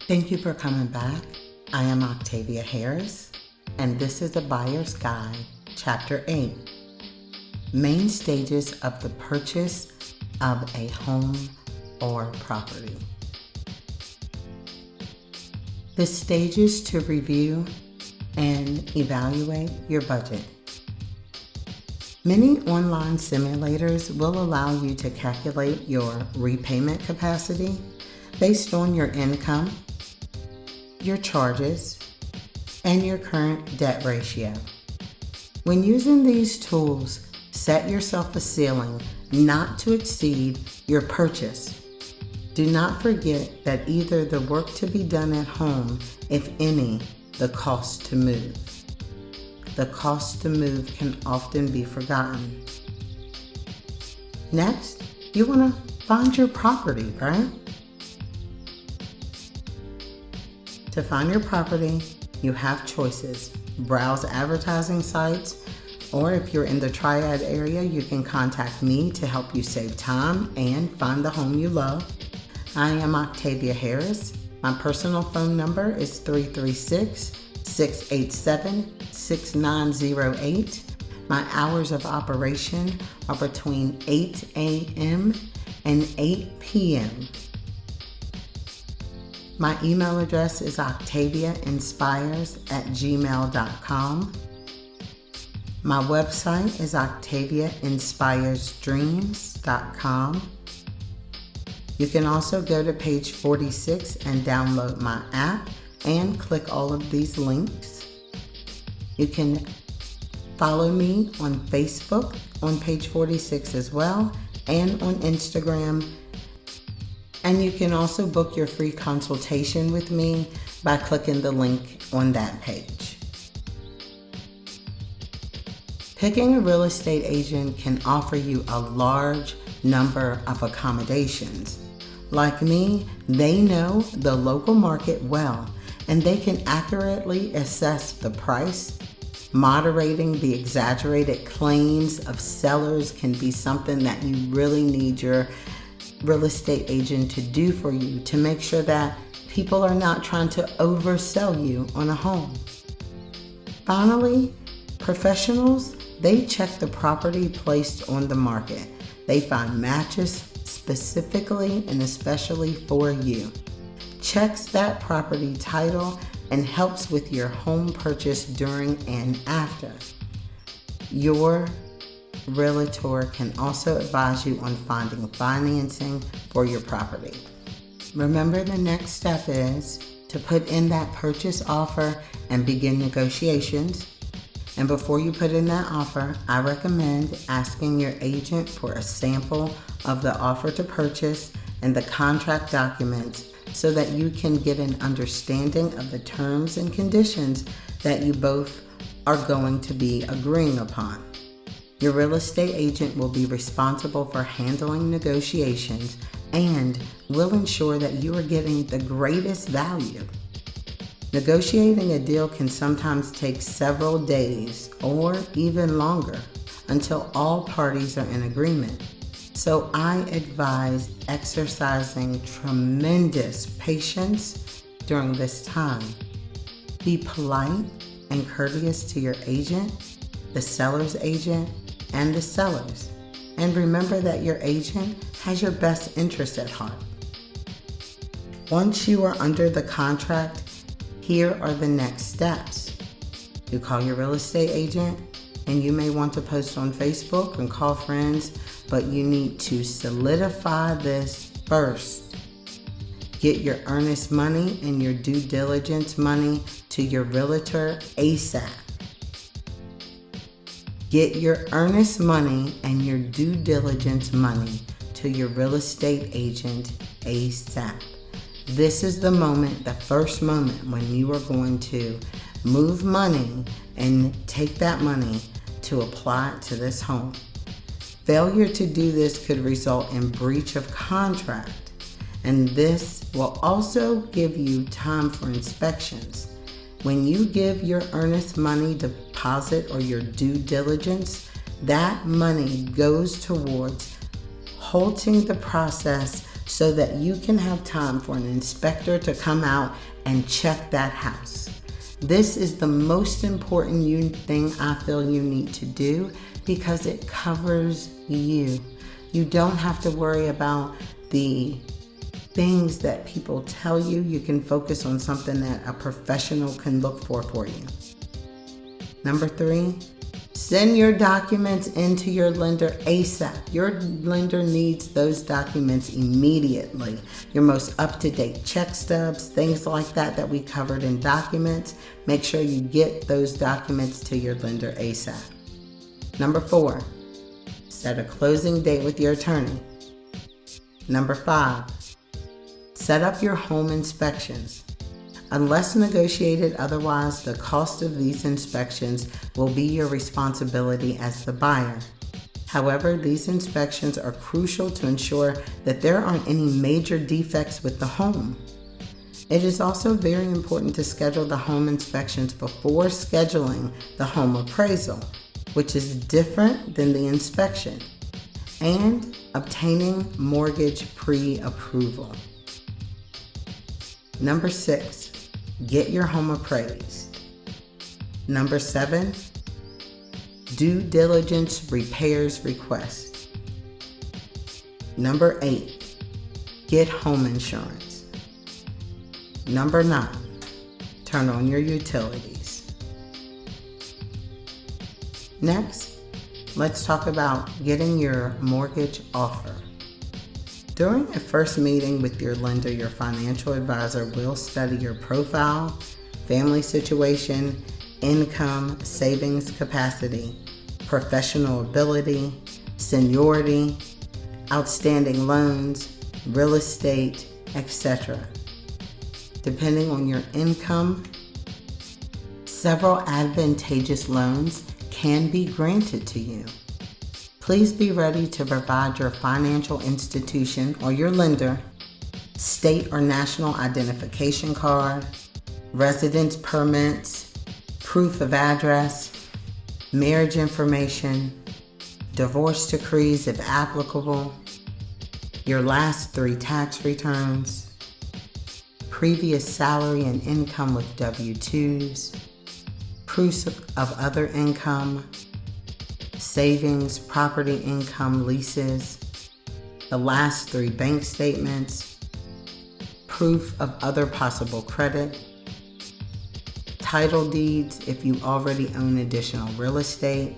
Thank you for coming back. I am Octavia Harris, and this is a Buyer's Guide, Chapter 8, Main Stages of the Purchase of a Home or Property. The stages to review and evaluate your budget. Many online simulators will allow you to calculate your repayment capacity based on your income, your charges, and your current debt ratio. When using these tools, set yourself a ceiling not to exceed your purchase. Do not forget that either the work to be done at home, if any, the cost to move. The cost to move can often be forgotten. Next, you want to find your property, right? To find your property, you have choices. Browse advertising sites, or if you're in the Triad area, you can contact me to help you save time and find the home you love. I am Octavia Harris. My personal phone number is 336-687-6908. My hours of operation are between 8 a.m. and 8 p.m. My email address is octaviainspires@gmail.com. My website is octaviainspiresdreams.com. You can also go to page 46 and download my app and click all of these links. You can follow me on Facebook on page 46 as well, and on Instagram. And you can also book your free consultation with me by clicking the link on that page. Picking a real estate agent can offer you a large number of accommodations. Like me, they know the local market well, and they can accurately assess the price. Moderating the exaggerated claims of sellers can be something that you really need your real estate agent to do for you to make sure that people are not trying to oversell you on a home. Finally, professionals, they check the property placed on the market. They find matches specifically and especially for you. Checks that property title and helps with your home purchase during and after. Your realtor can also advise you on finding financing for your property. Remember, the next step is to put in that purchase offer and begin negotiations. And before you put in that offer, I recommend asking your agent for a sample of the offer to purchase and the contract documents so that you can get an understanding of the terms and conditions that you both are going to be agreeing upon. Your real estate agent will be responsible for handling negotiations and will ensure that you are getting the greatest value. Negotiating a deal can sometimes take several days or even longer until all parties are in agreement. So I advise exercising tremendous patience during this time. Be polite and courteous to your agent, the seller's agent, and the sellers. And remember that your agent has your best interest at heart. Once you are under the contract, here are the next steps. You call your real estate agent, and you may want to post on Facebook and call friends, but you need to solidify this first. Get your earnest money and your due diligence money to your realtor ASAP. Get your earnest money and your due diligence money to your real estate agent ASAP. This is the moment, the first moment when you are going to move money and take that money to apply it to this home. Failure to do this could result in breach of contract, and this will also give you time for inspections. When you give your earnest money deposit or your due diligence, that money goes towards halting the process so that you can have time for an inspector to come out and check that house. This is the most important thing I feel you need to do because it covers you. You don't have to worry about the things that people tell you. You can focus on something that a professional can look for you. Number 3, send your documents into your lender ASAP. Your lender needs those documents immediately. Your most up-to-date check stubs, things like that we covered in documents. Make sure you get those documents to your lender ASAP. Number 4, set a closing date with your attorney. Number 5, set up your home inspections. Unless negotiated otherwise, the cost of these inspections will be your responsibility as the buyer. However, these inspections are crucial to ensure that there aren't any major defects with the home. It is also very important to schedule the home inspections before scheduling the home appraisal, which is different than the inspection, and obtaining mortgage pre-approval. Number 6, get your home appraised. Number 7, due diligence repairs request. Number 8, get home insurance. Number 9, turn on your utilities. Next, let's talk about getting your mortgage offer. During a first meeting with your lender, your financial advisor will study your profile, family situation, income, savings capacity, professional ability, seniority, outstanding loans, real estate, etc. Depending on your income, several advantageous loans can be granted to you. Please be ready to provide your financial institution or your lender state or national identification card, residence permits, proof of address, marriage information, divorce decrees if applicable, your last 3 tax returns, previous salary and income with W-2s, proofs of other income, savings, property income, leases, the last 3 bank statements, proof of other possible credit, title deeds if you already own additional real estate,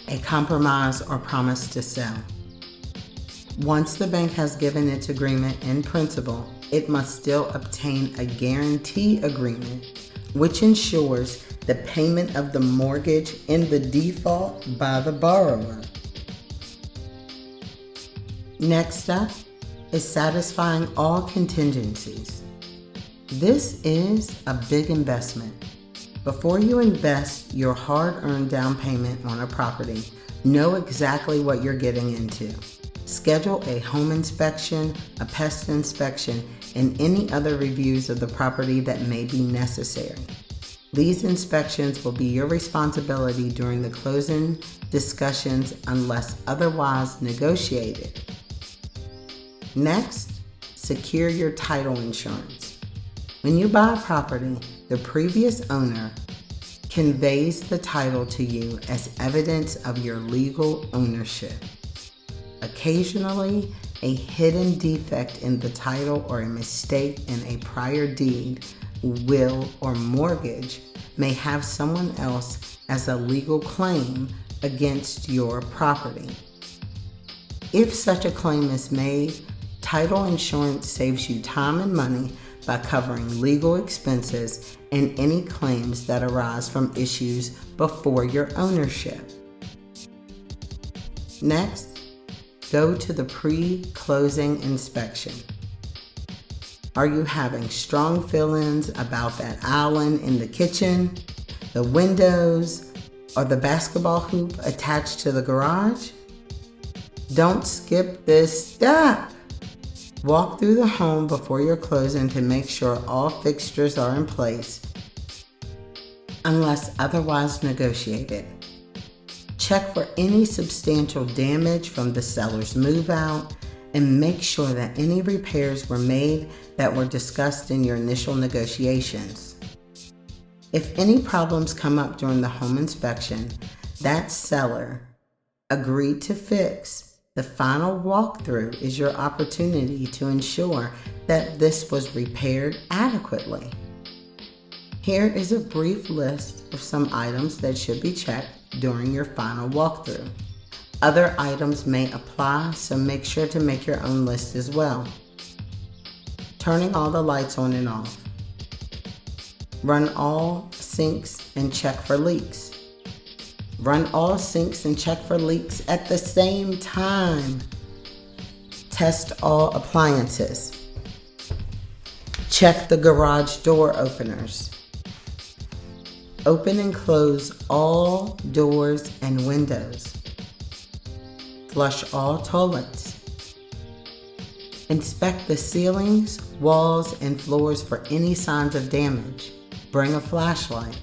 a compromise or promise to sell. Once the bank has given its agreement in principle, it must still obtain a guarantee agreement, which ensures the payment of the mortgage in the default by the borrower. Next up is satisfying all contingencies. This is a big investment. Before you invest your hard-earned down payment on a property, know exactly what you're getting into. Schedule a home inspection, a pest inspection, and any other reviews of the property that may be necessary. These inspections will be your responsibility during the closing discussions unless otherwise negotiated. Next, secure your title insurance. When you buy a property, the previous owner conveys the title to you as evidence of your legal ownership. Occasionally, a hidden defect in the title or a mistake in a prior deed, will, or mortgage may have someone else as a legal claim against your property. If such a claim is made, title insurance saves you time and money by covering legal expenses and any claims that arise from issues before your ownership. Next, go to the pre-closing inspection. Are you having strong feelings about that island in the kitchen, the windows, or the basketball hoop attached to the garage? Don't skip this step. Walk through the home before your closing to make sure all fixtures are in place, unless otherwise negotiated. Check for any substantial damage from the seller's move out and make sure that any repairs were made that were discussed in your initial negotiations. If any problems come up during the home inspection that seller agreed to fix, the final walkthrough is your opportunity to ensure that this was repaired adequately. Here is a brief list of some items that should be checked during your final walkthrough. Other items may apply, so make sure to make your own list as well. Turning all the lights on and off. Run all sinks and check for leaks. Run all sinks and check for leaks at the same time. Test all appliances. Check the garage door openers. Open and close all doors and windows. Flush all toilets. Inspect the ceilings, walls, and floors for any signs of damage. Bring a flashlight.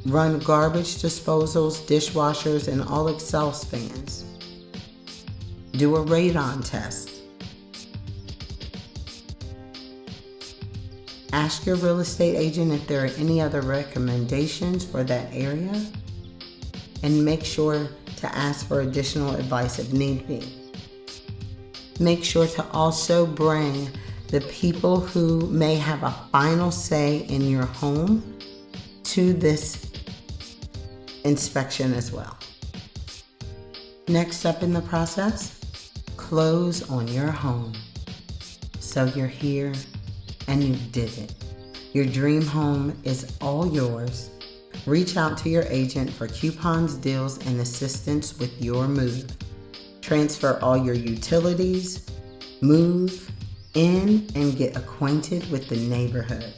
Run garbage disposals, dishwashers, and all exhaust fans. Do a radon test. Ask your real estate agent if there are any other recommendations for that area, and make sure to ask for additional advice if need be. Make sure to also bring the people who may have a final say in your home to this inspection as well. Next up in the process, close on your home. So you're here and you did it. Your dream home is all yours. Reach out to your agent for coupons, deals, and assistance with your move. Transfer all your utilities, move in, and get acquainted with the neighborhood.